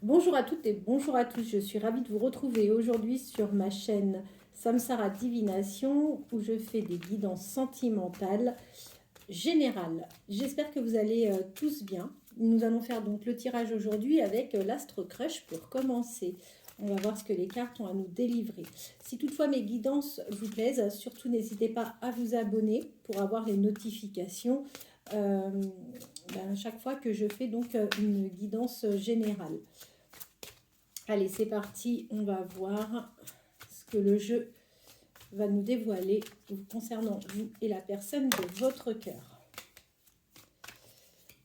Bonjour à toutes et bonjour à tous, je suis ravie de vous retrouver aujourd'hui sur ma chaîne Samsara Divination où je fais des guidances sentimentales générales. J'espère que vous allez tous bien. Nous allons faire donc le tirage aujourd'hui avec l'Astre Crush pour commencer. On va voir ce que les cartes ont à nous délivrer. Si toutefois mes guidances vous plaisent, surtout n'hésitez pas à vous abonner pour avoir les notifications euh, chaque fois que je fais donc une guidance générale. Allez, c'est parti, on va voir ce que le jeu va nous dévoiler concernant vous et la personne de votre cœur.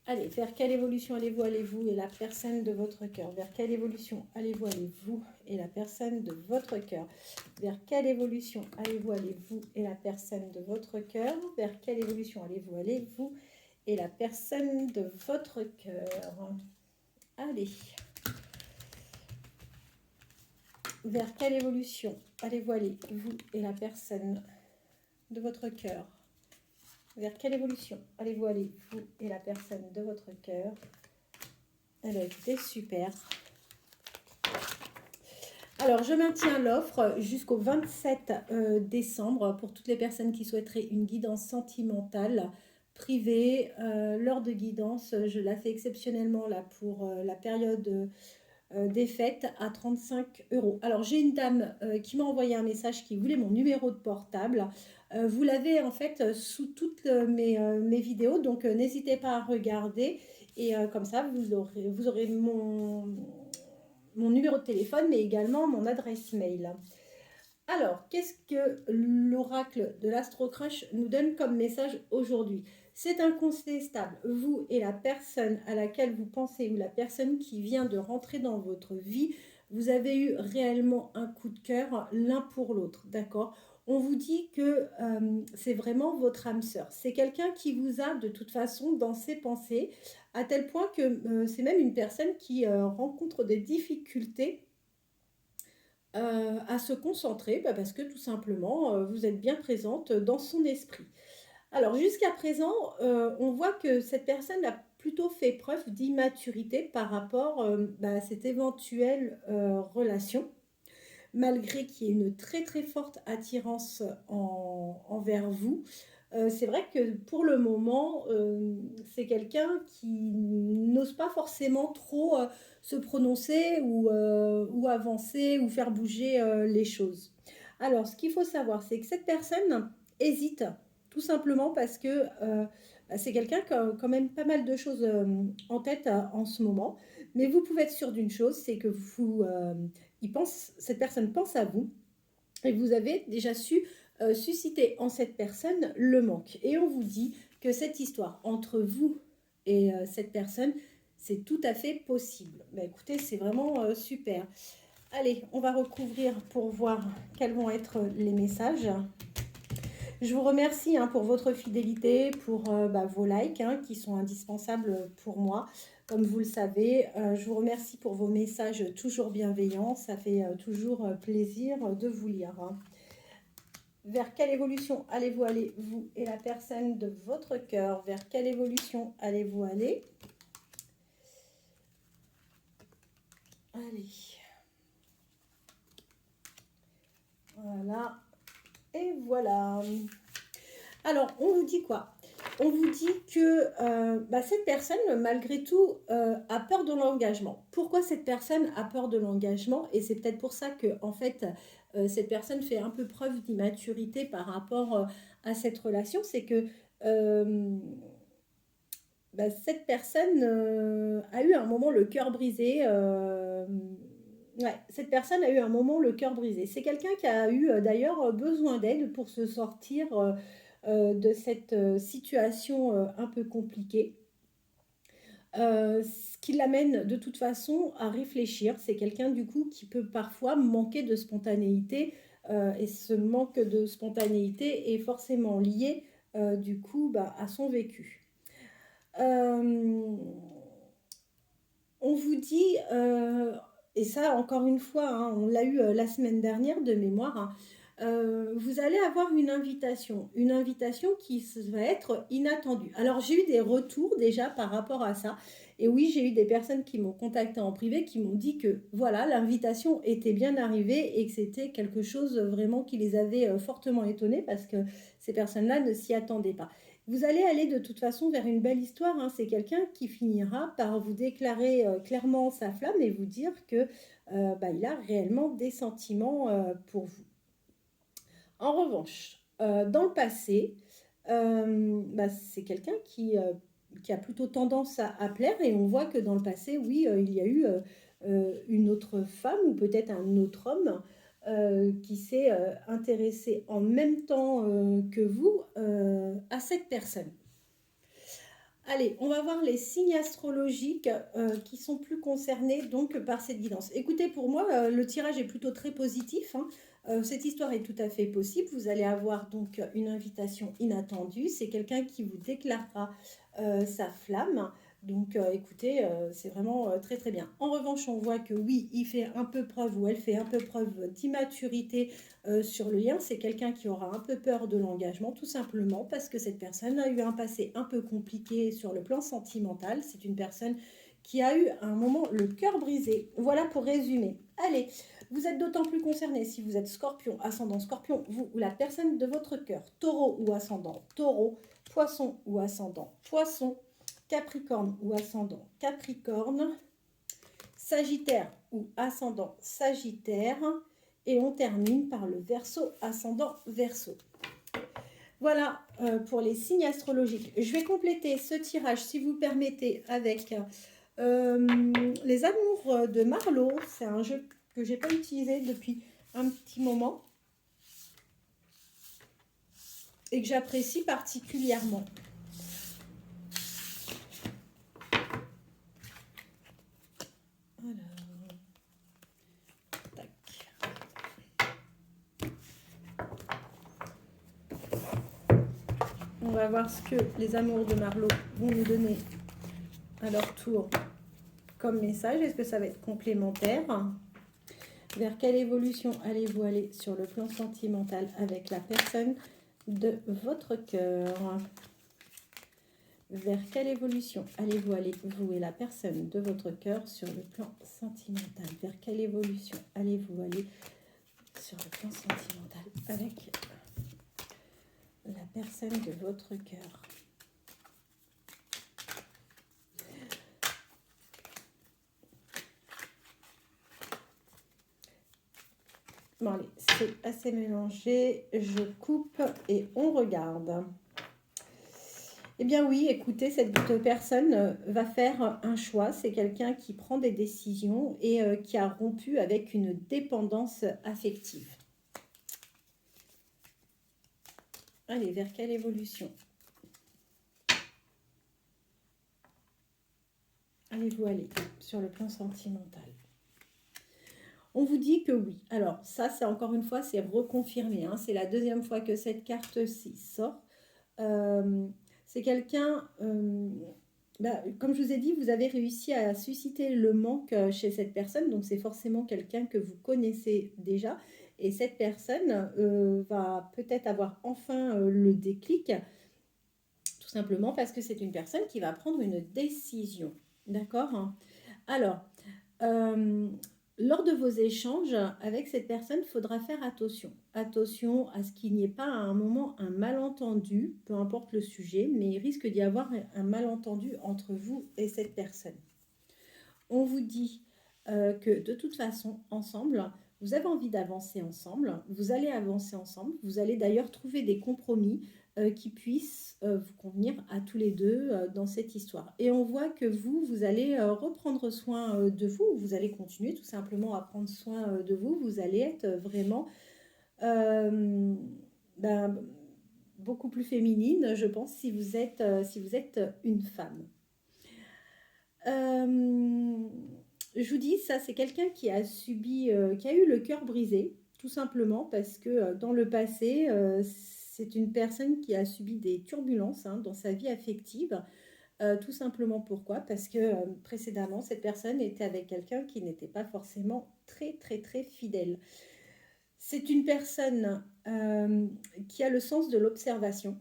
Allez, vers quelle évolution allez-vous et la personne de votre cœur? Vers quelle évolution allez-vous et la personne de votre cœur? Vers quelle évolution allez-vous et la personne de votre cœur? Vers quelle évolution allez-vous et la personne de votre cœur? Allez. Vers quelle évolution allez-vous et la personne de votre cœur? Vers quelle évolution allez-vous et la personne de votre cœur? Eh bien, écoutez, super. Alors, je maintiens l'offre jusqu'au 27 décembre pour toutes les personnes qui souhaiteraient une guidance sentimentale privée. L'heure de guidance, je la fais exceptionnellement là pour la période des fêtes à 35 euros. Alors j'ai une dame qui m'a envoyé un message qui voulait mon numéro de portable. Vous l'avez en fait sous toutes mes vidéos, donc n'hésitez pas à regarder et comme ça vous aurez mon numéro de téléphone mais également mon adresse mail. Alors, qu'est-ce que l'oracle de l'Astro Crush nous donne comme message aujourd'hui? C'est incontestable. Vous et la personne à laquelle vous pensez ou la personne qui vient de rentrer dans votre vie, vous avez eu réellement un coup de cœur l'un pour l'autre, d'accord? On vous dit que c'est vraiment votre âme sœur. C'est quelqu'un qui vous a de toute façon dans ses pensées, à tel point que c'est même une personne qui rencontre des difficultés à se concentrer parce que tout simplement, vous êtes bien présente dans son esprit. Alors jusqu'à présent, on voit que cette personne a plutôt fait preuve d'immaturité par rapport à cette éventuelle relation, malgré qu'il y ait une très très forte attirance envers vous. C'est vrai que pour le moment, c'est quelqu'un qui n'ose pas forcément trop se prononcer ou avancer ou faire bouger les choses. Alors, ce qu'il faut savoir, c'est que cette personne hésite tout simplement parce que c'est quelqu'un qui a quand même pas mal de choses en tête en ce moment. Mais vous pouvez être sûr d'une chose, c'est que cette personne pense à vous et vous avez déjà su susciter en cette personne le manque. Et on vous dit que cette histoire entre vous et cette personne, c'est tout à fait possible. Bah, écoutez, c'est vraiment super. Allez, on va recouvrir pour voir quels vont être les messages. Je vous remercie pour votre fidélité, pour vos likes qui sont indispensables pour moi. Comme vous le savez, je vous remercie pour vos messages toujours bienveillants. Ça fait toujours plaisir de vous lire. Vers quelle évolution allez-vous aller, vous et la personne de votre cœur? Vers quelle évolution allez-vous aller? Allez. Voilà. Et voilà. Alors, on vous dit quoi? On vous dit que cette personne, malgré tout, a peur de l'engagement. Pourquoi cette personne a peur de l'engagement? Et c'est peut-être pour ça que, en fait, cette personne fait un peu preuve d'immaturité par rapport à cette relation. C'est que euh, cette personne a eu un moment le cœur brisé. Ouais, cette personne a eu un moment le cœur brisé. C'est quelqu'un qui a eu d'ailleurs besoin d'aide pour se sortir de cette situation un peu compliquée. Ce qui l'amène de toute façon à réfléchir. C'est quelqu'un du coup qui peut parfois manquer de spontanéité et ce manque de spontanéité est forcément lié du coup à son vécu. Euh, on vous dit, et ça encore une fois, on l'a eu la semaine dernière de mémoire, vous allez avoir une invitation qui va être inattendue. Alors j'ai eu des retours déjà par rapport à ça, et oui, j'ai eu des personnes qui m'ont contacté en privé, qui m'ont dit que voilà, l'invitation était bien arrivée et que c'était quelque chose vraiment qui les avait fortement étonnés parce que ces personnes-là ne s'y attendaient pas. Vous allez aller de toute façon vers une belle histoire, hein. C'est quelqu'un qui finira par vous déclarer clairement sa flamme et vous dire que bah, il a réellement des sentiments pour vous. En revanche, dans le passé, bah, c'est quelqu'un qui a plutôt tendance à plaire et on voit que dans le passé, oui, il y a eu une autre femme ou peut-être un autre homme qui s'est intéressé en même temps que vous à cette personne. Allez, on va voir les signes astrologiques qui sont plus concernés donc par cette guidance. Écoutez, pour moi, le tirage est plutôt très positif, hein. Cette histoire est tout à fait possible. Vous allez avoir donc une invitation inattendue. C'est quelqu'un qui vous déclarera sa flamme. Donc écoutez, c'est vraiment très très bien. En revanche, on voit que oui, il fait un peu preuve ou elle fait un peu preuve d'immaturité sur le lien. C'est quelqu'un qui aura un peu peur de l'engagement, tout simplement parce que cette personne a eu un passé un peu compliqué sur le plan sentimental. C'est une personne qui a eu à un moment le cœur brisé. Voilà pour résumer. Allez, vous êtes d'autant plus concerné si vous êtes scorpion, ascendant scorpion, vous ou la personne de votre cœur, taureau ou ascendant taureau, poisson ou ascendant poisson, capricorne ou ascendant capricorne, sagittaire ou ascendant sagittaire, et on termine par le verseau ascendant verseau. Voilà pour les signes astrologiques. Je vais compléter ce tirage, si vous permettez, avec les amours de Marlowe. C'est un jeu que j'ai pas utilisé depuis un petit moment et que j'apprécie particulièrement. Alors, tac. On va voir ce que les amours de Marlowe vont nous donner à leur tour comme message. Est-ce que ça va être complémentaire? Vers quelle évolution allez-vous aller sur le plan sentimental avec la personne de votre cœur? Vers quelle évolution allez-vous aller, vous et la personne de votre cœur, sur le plan sentimental? Vers quelle évolution allez-vous aller sur le plan sentimental avec la personne de votre cœur? Bon allez, c'est assez mélangé, je coupe et on regarde. Eh bien oui, écoutez, cette personne va faire un choix. C'est quelqu'un qui prend des décisions et qui a rompu avec une dépendance affective. Allez, vers quelle évolution allez-vous aller sur le plan sentimental? On vous dit que oui. Alors ça, c'est encore une fois, c'est reconfirmé, hein. C'est la deuxième fois que cette carte-ci sort. C'est quelqu'un, comme je vous ai dit, vous avez réussi à susciter le manque chez cette personne, donc c'est forcément quelqu'un que vous connaissez déjà, et cette personne va peut-être avoir enfin le déclic, tout simplement parce que c'est une personne qui va prendre une décision, d'accord? Alors, lors de vos échanges avec cette personne, il faudra faire attention. Attention à ce qu'il n'y ait pas à un moment un malentendu, peu importe le sujet, mais il risque d'y avoir un malentendu entre vous et cette personne. On vous dit que de toute façon, ensemble, vous avez envie d'avancer ensemble, vous allez avancer ensemble, vous allez d'ailleurs trouver des compromis qui puissent vous convenir à tous les deux dans cette histoire. Et on voit que vous allez reprendre soin de vous, vous allez continuer tout simplement à prendre soin de vous, vous allez être vraiment ben, beaucoup plus féminine, je pense, si vous êtes une femme. Je vous dis, ça c'est quelqu'un qui a subi, qui a eu le cœur brisé, tout simplement parce que dans le passé, c'est une personne qui a subi des turbulences dans sa vie affective. Tout simplement pourquoi? Parce que précédemment, cette personne était avec quelqu'un qui n'était pas forcément très très très fidèle. C'est une personne, qui a le sens de l'observation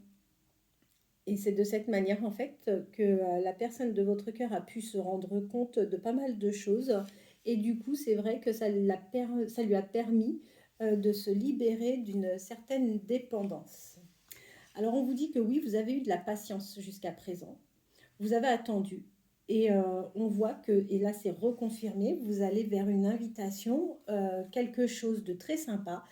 et c'est de cette manière, en fait, que, la personne de votre cœur a pu se rendre compte de pas mal de choses et du coup, c'est vrai que ça lui a permis, de se libérer d'une certaine dépendance. Alors on vous dit que oui, vous avez eu de la patience jusqu'à présent. Vous avez attendu et on voit que et là c'est reconfirmé, vous allez vers une invitation, quelque chose de très sympa.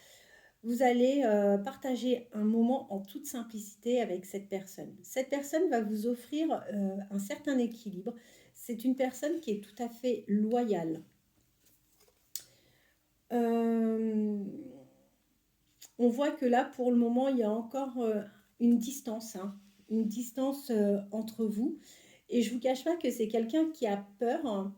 Vous allez, partager un moment en toute simplicité avec cette personne. Cette personne va vous offrir, un certain équilibre. C'est une personne qui est tout à fait loyale. Hem, on voit que là, pour le moment, il y a encore, une distance, hein, une distance, entre vous et je vous cache pas que c'est quelqu'un qui a peur,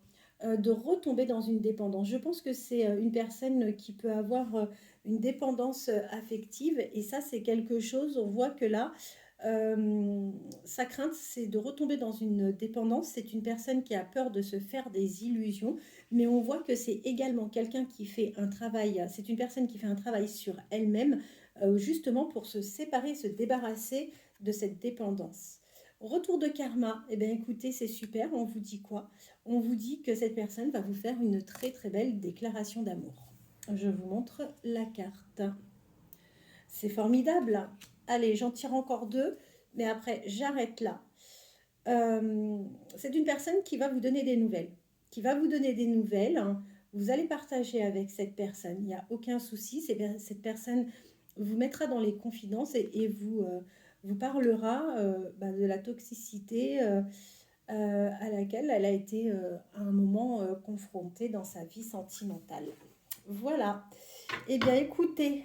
de retomber dans une dépendance. Je pense que c'est, une personne qui peut avoir, une dépendance, affective et ça, c'est quelque chose on voit que là, hem, sa crainte, c'est de retomber dans une dépendance. C'est une personne qui a peur de se faire des illusions, mais on voit que c'est également quelqu'un qui fait un travail c'est une personne qui fait un travail sur elle-même, justement pour se séparer, se débarrasser de cette dépendance. Retour de karma, eh bien écoutez, c'est super, on vous dit quoi? On vous dit que cette personne va vous faire une très très belle déclaration d'amour. Je vous montre la carte. C'est formidable. Allez, j'en tire encore deux, mais après j'arrête là. C'est une personne qui va vous donner des nouvelles. Qui va vous donner des nouvelles, hein. Vous allez partager avec cette personne, il n'y a aucun souci. Cette personne vous mettra dans les confidences et vous, vous parlera bah, de la toxicité à laquelle elle a été à un moment confrontée dans sa vie sentimentale. Voilà. Eh bien, écoutez,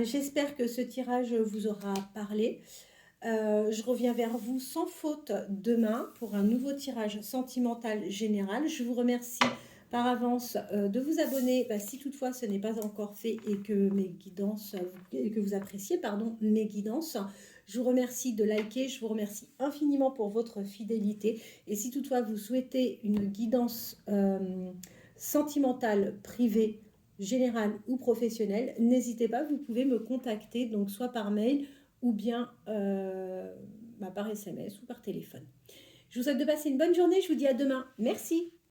j'espère que ce tirage vous aura parlé. Je reviens vers vous sans faute demain pour un nouveau tirage sentimental général. Je vous remercie par avance de vous abonner bah, si toutefois ce n'est pas encore fait et que mes guidances et que vous appréciez pardon mes guidances. Je vous remercie de liker, je vous remercie infiniment pour votre fidélité et si toutefois vous souhaitez une guidance sentimentale privée, générale ou professionnelle, n'hésitez pas, vous pouvez me contacter donc soit par mail ou bien bah, par SMS ou par téléphone. Je vous souhaite de passer une bonne journée, je vous dis à demain. Merci.